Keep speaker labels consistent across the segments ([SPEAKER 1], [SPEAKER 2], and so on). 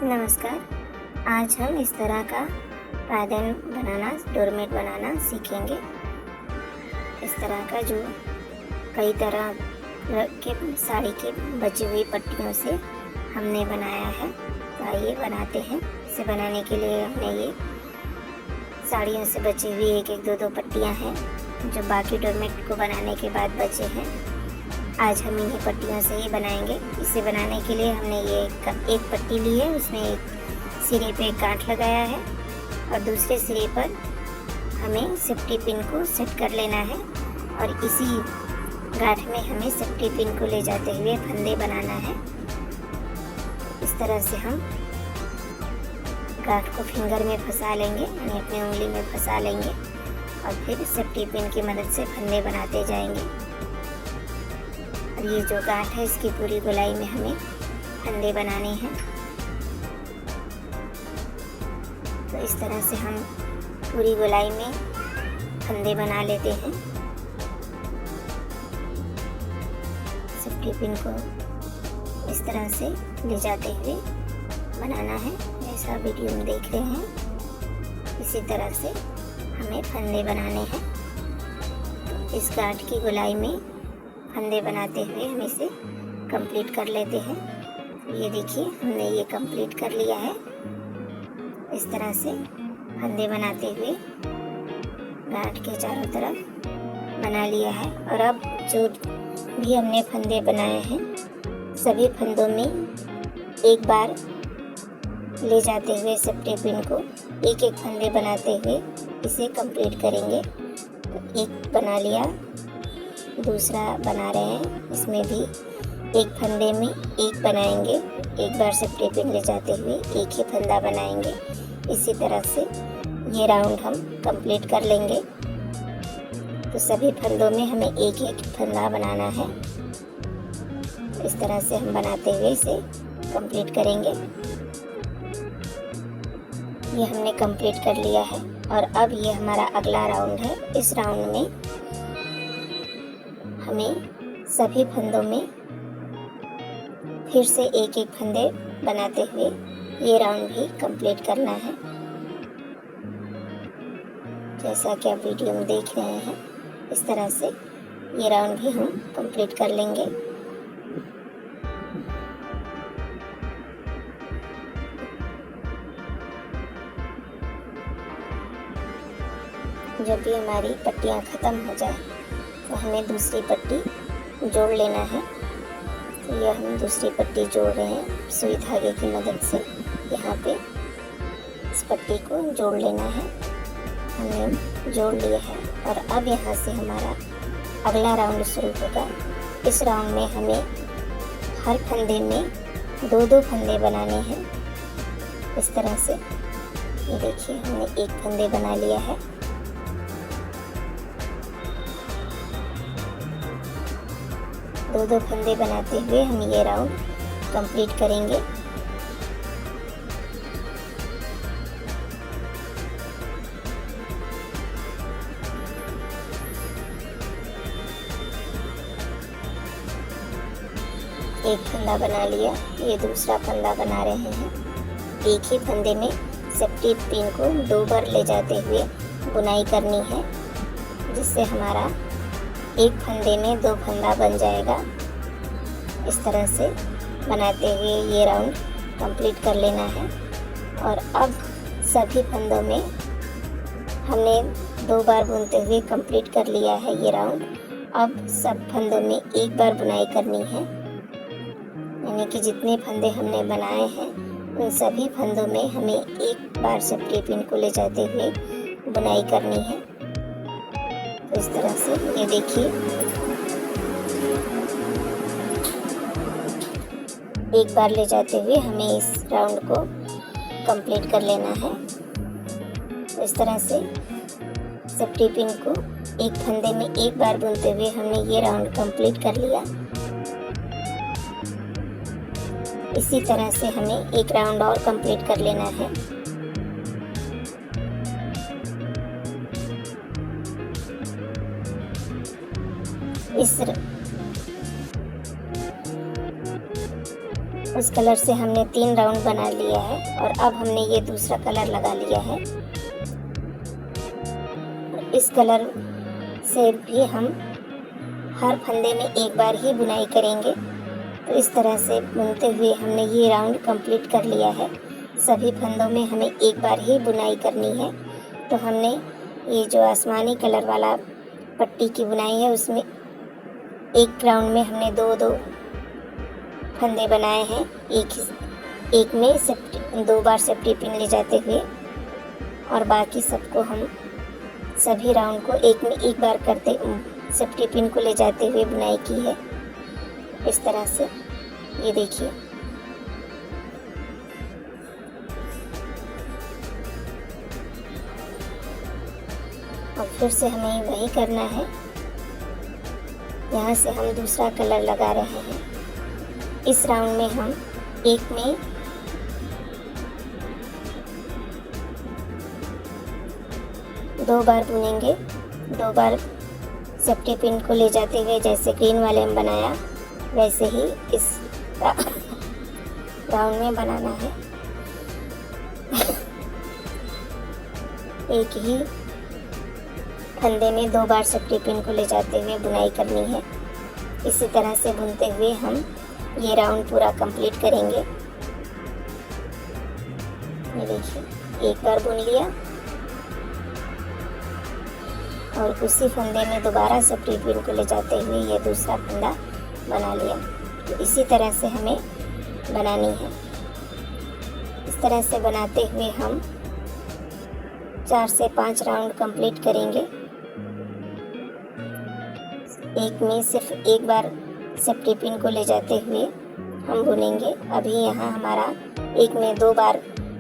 [SPEAKER 1] नमस्कार। आज हम इस तरह का पायदान बनाना, डोरमेट बनाना सीखेंगे। इस तरह का जो कई तरह के साड़ी के बची हुई पट्टियों से हमने बनाया है। तो आइए बनाते हैं। इसे बनाने के लिए हमने ये साड़ियों से बची हुई एक दो पट्टियां हैं जो बाकी डोरमेट को बनाने के बाद बचे हैं। आज हम इन्हीं पट्टियों से ही बनाएंगे। इसे बनाने के लिए हमने ये एक पट्टी ली है, उसमें एक सिरे पे गांठ लगाया है और दूसरे सिरे पर हमें सेफ्टी पिन को सेट कर लेना है और इसी गांठ में हमें सेफ्टी पिन को ले जाते हुए फंदे बनाना है। इस तरह से हम गांठ को फिंगर में फंसा लेंगे, यानी अपनी उंगली में फंसा लेंगे और फिर सेफ्टी पिन की मदद से फंदे बनाते जाएंगे। और ये जो गांठ है इसकी पूरी गोलाई में हमें फंदे बनाने हैं। तो इस तरह से हम पूरी गोलाई में फंदे बना लेते हैं। सेफ्टी पिन को इस तरह से ले जाते हुए बनाना है, जैसा वीडियो में देख रहे हैं। इसी तरह से हमें फंदे बनाने हैं। तो इस गांठ की गोलाई में फंदे बनाते हुए हम इसे कंप्लीट कर लेते हैं। ये देखिए, हमने ये कंप्लीट कर लिया है। इस तरह से फंदे बनाते हुए गांठ के चारों तरफ बना लिया है। और अब जो भी हमने फंदे बनाए हैं सभी फंदों में एक बार ले जाते हुए सेफ्टी पिन को एक फंदे बनाते हुए इसे कंप्लीट करेंगे। तो एक बना लिया, दूसरा बना रहे हैं, इसमें भी एक फंदे में एक बनाएंगे, एक बार सेफ्टी पिन ले जाते हुए एक ही फंदा बनाएंगे। इसी तरह से ये राउंड हम कंप्लीट कर लेंगे। तो सभी फंदों में हमें एक फंदा बनाना है। इस तरह से हम बनाते हुए इसे कंप्लीट करेंगे। ये हमने कंप्लीट कर लिया है और अब ये हमारा अगला राउंड है। इस राउंड में हमें सभी फंदों में फिर से एक फंदे बनाते हुए ये राउंड भी कंप्लीट करना है। जैसा कि आप वीडियो में देख रहे हैं, इस तरह से ये राउंड भी हम कंप्लीट कर लेंगे। जब भी हमारी पट्टियाँ ख़त्म हो जाए तो हमें दूसरी पट्टी जोड़ लेना है। तो यह हम दूसरी पट्टी जोड़ रहे हैं सुई धागे की मदद से। यहाँ पे इस पट्टी को जोड़ लेना है। हमने जोड़ लिया है और अब यहाँ से हमारा अगला राउंड शुरू होगा। इस राउंड में हमें हर फंदे में दो फंदे बनाने हैं। इस तरह से ये देखिए, हमने एक फंदे बना लिया है। दो फंदे बनाते हुए हम ये राउंड कंप्लीट करेंगे। एक फंदा बना लिया, ये दूसरा फंदा बना रहे हैं। एक ही फंदे में सेफ्टी पिन को 2 बार ले जाते हुए बुनाई करनी है, जिससे हमारा एक फंदे में 2 फंदा बन जाएगा। इस तरह से बनाते हुए ये राउंड कंप्लीट कर लेना है। और अब सभी फंदों में हमने 2 बार बुनते हुए कंप्लीट कर लिया है ये राउंड। अब सब फंदों में एक बार बुनाई करनी है, यानी कि जितने फंदे हमने बनाए हैं उन सभी फंदों में हमें एक बार सेफ्टी पिन को ले जाते हुए बुनाई करनी है। तो इस तरह से ये देखिए, एक बार ले जाते हुए हमें इस राउंड को कंप्लीट कर लेना है। तो इस तरह से सेफ्टी पिन को एक फंदे में एक बार बुनते हुए हमने ये राउंड कंप्लीट कर लिया। इसी तरह से हमें एक राउंड और कंप्लीट कर लेना है। उस कलर से हमने 3 राउंड बना लिया है और अब हमने ये दूसरा कलर लगा लिया है। इस कलर से भी हम हर फंदे में एक बार ही बुनाई करेंगे। तो इस तरह से बुनते हुए हमने ये राउंड कंप्लीट कर लिया है। सभी फंदों में हमें एक बार ही बुनाई करनी है। तो हमने ये जो आसमानी कलर वाला पट्टी की बुनाई है उसमें एक राउंड में हमने 2-2 फंदे बनाए हैं। एक में 2 बार सेफ्टी पिन ले जाते हुए और बाकी सबको हम सभी राउंड को एक में एक बार करते सेफ्टी पिन को ले जाते हुए बुनाई की है। इस तरह से ये देखिए। और फिर से हमें वही करना है। यहाँ से हम दूसरा कलर लगा रहे हैं। इस राउंड में हम एक में 2 बार बुनेंगे। 2 बार सेफ्टी पिन को ले जाते हुए जैसे ग्रीन वाले में बनाया वैसे ही इस राउंड में बनाना है। एक ही फंदे में 2 बार सेफ्टी पिन को ले जाते हुए बुनाई करनी है। इसी तरह से बुनते हुए हम ये राउंड पूरा कंप्लीट करेंगे। ये देखिए, एक बार बुन लिया और उसी फंदे में दोबारा सेफ्टी पिन को ले जाते हुए ये दूसरा फंदा बना लिया। तो इसी तरह से हमें बनानी है। इस तरह से बनाते हुए हम 4 से 5 राउंड कंप्लीट करेंगे। एक में सिर्फ एक बार सेफ्टी पिन को ले जाते हुए हम बुनेंगे। अभी यहाँ हमारा एक में 2 बार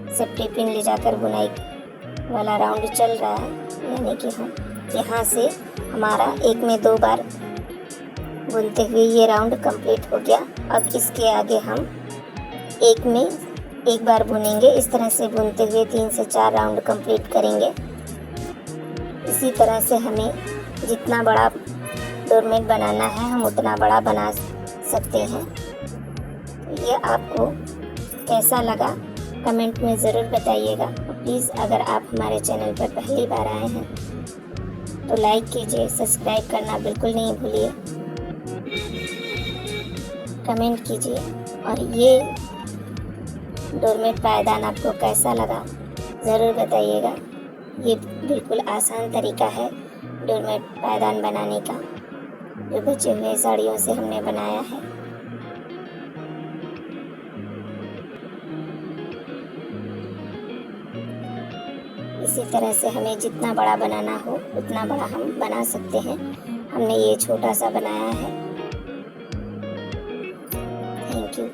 [SPEAKER 1] सेफ्टी पिन ले जाकर बुनाई वाला राउंड चल रहा है, यानी कि हम यहाँ से हमारा एक में 2 बार बुनते हुए ये राउंड कंप्लीट हो गया। अब इसके आगे हम एक में एक बार बुनेंगे। इस तरह से बुनते हुए 3 से 4 राउंड कंप्लीट करेंगे। इसी तरह से हमें जितना बड़ा डोरमेट बनाना है हम उतना बड़ा बना सकते हैं। ये आपको कैसा लगा कमेंट में ज़रूर बताइएगा। प्लीज़ अगर आप हमारे चैनल पर पहली बार आए हैं तो लाइक कीजिए, सब्सक्राइब करना बिल्कुल नहीं भूलिए, कमेंट कीजिए। और ये डोरमेट पायदान आपको कैसा लगा ज़रूर बताइएगा। ये बिल्कुल आसान तरीका है डोरमेट पायदान बनाने का, जो बचे हुए साड़ियों से हमने बनाया है। इसी तरह से हमें जितना बड़ा बनाना हो उतना बड़ा हम बना सकते हैं। हमने ये छोटा सा बनाया है। Thank you.